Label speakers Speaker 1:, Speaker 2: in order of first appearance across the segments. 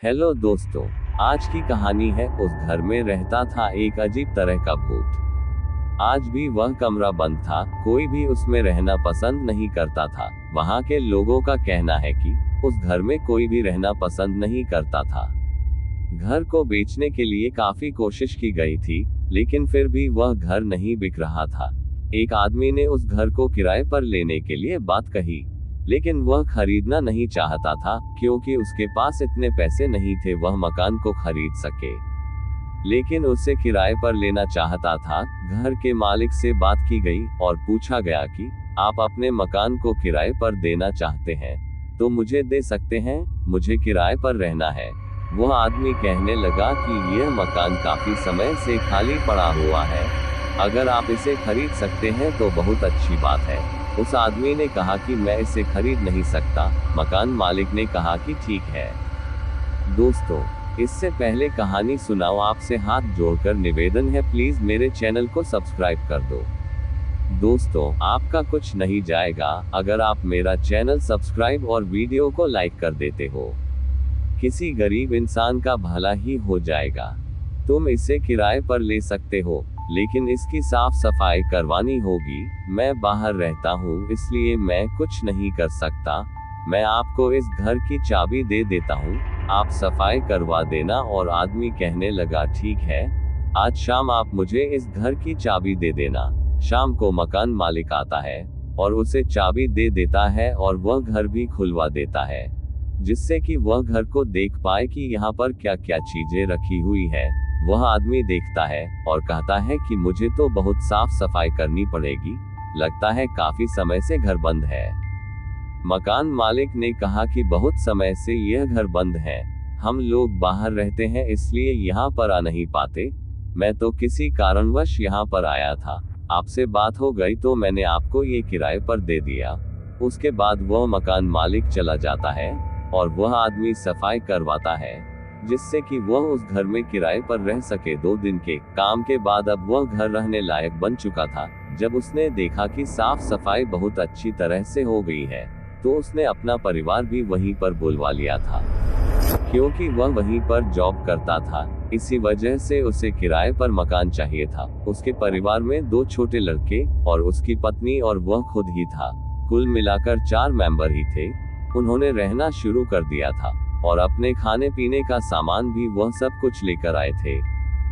Speaker 1: Hello दोस्तों। आज की कहानी है, उस घर में रहता था एक अजीब तरह का भूत। आज भी वह कमरा बंद था, कोई भी उसमें रहना पसंद नहीं करता था। वहां के लोगों का कहना है कि उस घर में कोई भी रहना पसंद नहीं करता था। घर को बेचने के लिए काफी कोशिश की गई थी, लेकिन फिर भी वह घर नहीं बिक रहा था। एक आदमी ने उस घर को किराए पर लेने के लिए बात कही, लेकिन वह खरीदना नहीं चाहता था क्योंकि उसके पास इतने पैसे नहीं थे वह मकान को खरीद सके। लेकिन उसे किराए पर लेना चाहता था। घर के मालिक से बात की गई और पूछा गया कि आप अपने मकान को किराए पर देना चाहते हैं तो मुझे दे सकते हैं, मुझे किराए पर रहना है। वह आदमी कहने लगा कि यह मकान काफी समय से खाली पड़ा हुआ है, अगर आप इसे खरीद सकते हैं तो बहुत अच्छी बात है। उस आदमी ने कहा कि मैं इसे खरीद नहीं सकता। मकान मालिक ने कहा कि ठीक है। दोस्तों, इससे पहले कहानी सुनाओ, आपसे हाथ जोड़कर निवेदन है, प्लीज मेरे चैनल को सब्सक्राइब कर दो। दोस्तों, आपका कुछ नहीं जाएगा अगर आप मेरा चैनल सब्सक्राइब और वीडियो को लाइक कर देते हो। किसी गरीब इंसान का भला ही हो जाएगा। तुम इसे किराए पर ले सकते हो, लेकिन इसकी साफ सफाई करवानी होगी। मैं बाहर रहता हूँ इसलिए मैं कुछ नहीं कर सकता। मैं आपको इस घर की चाबी दे देता हूँ, आप सफाई करवा देना। और आदमी कहने लगा ठीक है, आज शाम आप मुझे इस घर की चाबी दे देना। शाम को मकान मालिक आता है और उसे चाबी दे देता है और वह घर भी खुलवा देता है, जिससे कि वह घर को देख पाए कि यहाँ पर क्या क्या चीजें रखी हुई है। वह आदमी देखता है और कहता है कि मुझे तो बहुत साफ सफाई करनी पड़ेगी, लगता है काफी समय से घर बंद है। मकान मालिक ने कहा कि बहुत समय से यह घर बंद है, हम लोग बाहर रहते हैं इसलिए यहाँ पर आ नहीं पाते। मैं तो किसी कारणवश यहाँ पर आया था, आपसे बात हो गई तो मैंने आपको ये किराए पर दे दिया। उसके बाद वह मकान मालिक चला जाता है और वह आदमी सफाई करवाता है, जिससे कि वह उस घर में किराए पर रह सके। 2 दिन के काम के बाद अब वह घर रहने लायक बन चुका था। जब उसने देखा कि साफ सफाई बहुत अच्छी तरह से हो गई है, तो उसने अपना परिवार भी वहीं पर बुलवा लिया था। क्योंकि वह वहीं पर जॉब करता था, इसी वजह से उसे किराए पर मकान चाहिए था। उसके परिवार में 2 छोटे लड़के और उसकी पत्नी और वह खुद ही था। कुल मिलाकर 4 मेंबर ही थे। उन्होंने रहना शुरू कर दिया था और अपने खाने पीने का सामान भी वह सब कुछ लेकर आए थे।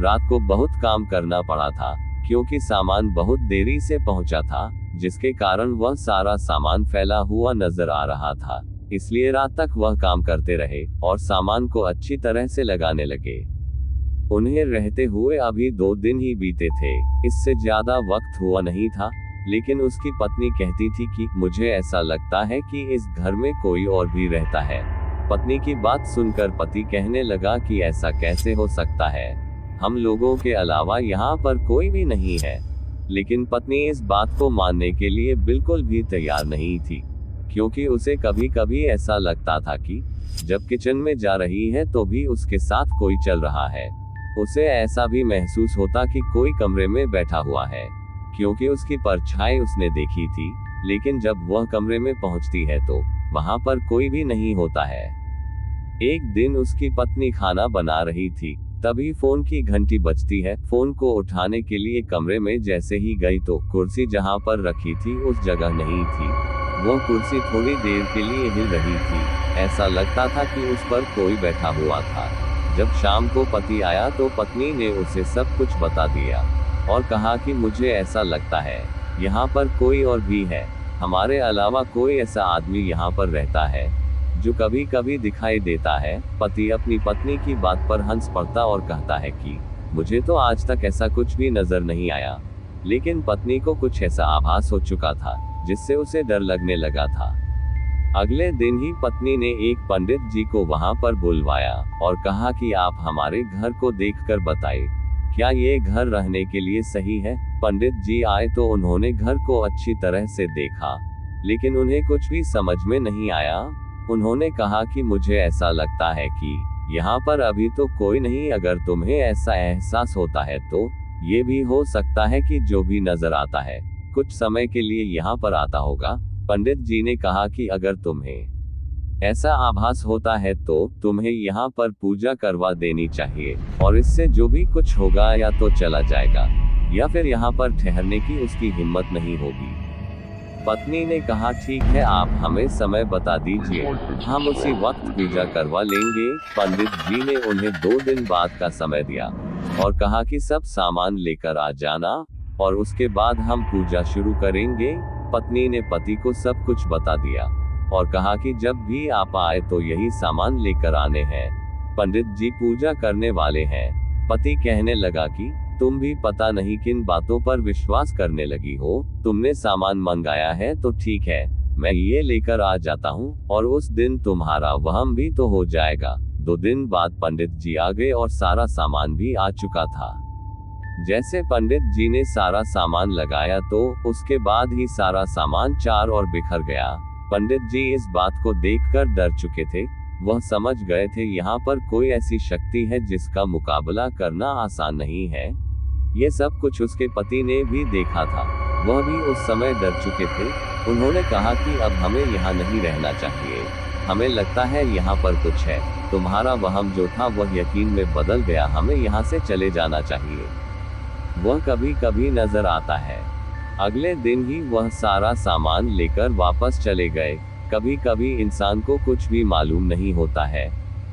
Speaker 1: रात को बहुत काम करना पड़ा था क्योंकि सामान बहुत देरी से पहुंचा था, जिसके कारण वह सारा सामान फैला हुआ नजर आ रहा था। इसलिए रात तक वह काम करते रहे और सामान को अच्छी तरह से लगाने लगे। उन्हें रहते हुए अभी 2 दिन ही बीते थे, इससे ज्यादा वक्त हुआ नहीं था। लेकिन उसकी पत्नी कहती थी कि मुझे ऐसा लगता है कि इस घर में कोई और भी रहता है। पत्नी की बात सुनकर पति कहने लगा कि ऐसा कैसे हो सकता है, हम लोगों के अलावा यहाँ पर कोई भी नहीं है। लेकिन पत्नी इस बात को मानने के लिए बिल्कुल भी तैयार नहीं थी, क्योंकि उसे कभी कभी ऐसा लगता था कि जब किचन में जा रही है तो भी उसके साथ कोई चल रहा है। उसे ऐसा भी महसूस होता कि कोई कमरे में बैठा हुआ है, क्योंकि उसकी परछाई उसने देखी थी। लेकिन जब वह कमरे में पहुंचती है तो वहां पर कोई भी नहीं होता है। एक दिन उसकी पत्नी खाना बना रही थी, तभी फोन की घंटी बजती है। फोन को उठाने के लिए कमरे में जैसे ही गई तो कुर्सी जहां पर रखी थी उस जगह नहीं थी। वह कुर्सी थोड़ी देर के लिए हिल रही थी, ऐसा लगता था कि उस पर कोई बैठा हुआ था। जब शाम को पति आया तो पत्नी ने उसे सब कुछ बता दिया और कहा कि मुझे ऐसा लगता है यहाँ पर कोई और भी है, हमारे अलावा कोई ऐसा आदमी यहाँ पर रहता है जो कभी कभी दिखाई देता है। पति अपनी पत्नी की बात पर हंस पड़ता और कहता है कि मुझे तो आज तक ऐसा कुछ भी नजर नहीं आया। लेकिन पत्नी को कुछ ऐसा आभास हो चुका था जिससे उसे डर लगने लगा था। अगले दिन ही पत्नी ने एक पंडित जी को वहां पर बुलवाया और कहा कि आप हमारे घर को देखकर बताइए, क्या ये घर रहने के लिए सही है। पंडित जी आए तो उन्होंने घर को अच्छी तरह से देखा, लेकिन उन्हें कुछ भी समझ में नहीं आया। उन्होंने कहा कि मुझे ऐसा लगता है कि यहाँ पर अभी तो कोई नहीं, अगर तुम्हें ऐसा एहसास होता है तो ये भी हो सकता है कि जो भी नजर आता है कुछ समय के लिए यहाँ पर आता होगा। पंडित जी ने कहा कि अगर तुम्हें ऐसा आभास होता है तो तुम्हें यहाँ पर पूजा करवा देनी चाहिए, और इससे जो भी कुछ होगा या तो चला जाएगा, या फिर यहाँ पर ठहरने की उसकी हिम्मत नहीं होगी। पत्नी ने कहा, ठीक है, आप हमें समय बता दीजिए, हम उसी वक्त पूजा करवा लेंगे। पंडित जी ने उन्हें 2 दिन बाद का समय दिया और कहा कि सब सामान लेकर आ जाना, और उसके बाद हम पूजा शुरू करेंगे। पत्नी ने पति को सब कुछ बता दिया और कहा कि जब भी आप आए तो यही सामान लेकर आने हैं, पंडित जी पूजा करने वाले हैं। पति कहने लगा कि तुम भी पता नहीं किन बातों पर विश्वास करने लगी हो, तुमने सामान मंगाया है तो ठीक है, मैं ये लेकर आ जाता हूँ, और उस दिन तुम्हारा वहम भी तो हो जाएगा। 2 दिन बाद पंडित जी आ गए और सारा सामान भी आ चुका था। जैसे पंडित जी ने सारा सामान लगाया तो उसके बाद ही सारा सामान चार और बिखर गया। पंडित जी इस बात को देखकर डर चुके थे। वह समझ गए थे यहाँ पर कोई ऐसी शक्ति है जिसका मुकाबला करना आसान नहीं है। ये सब कुछ उसके पति ने भी देखा था, वह भी उस समय डर चुके थे। उन्होंने कहा कि अब हमें यहाँ नहीं रहना चाहिए, हमें लगता है यहाँ पर कुछ है। तुम्हारा वहम जो था वह यकीन में बदल गया, हमें यहाँ से चले जाना चाहिए। वह कभी कभी नजर आता है। अगले दिन ही वह सारा सामान लेकर वापस चले गए। कभी कभी इंसान को कुछ भी मालूम नहीं होता है,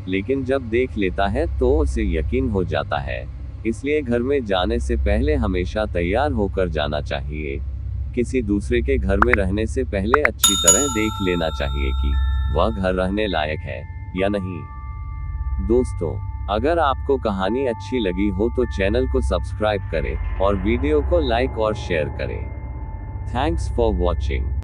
Speaker 1: लेकिन जब देख लेता है तो उसे यकीन हो जाता है। इसलिए घर में जाने से पहले हमेशा तैयार होकर जाना चाहिए। किसी दूसरे के घर में रहने से पहले अच्छी तरह देख लेना चाहिए कि वह घर रहने लायक है या नहीं। दोस्तों, अगर आपको कहानी अच्छी लगी हो तो चैनल को सब्सक्राइब करें और वीडियो को लाइक और शेयर करें। Thanks for watching.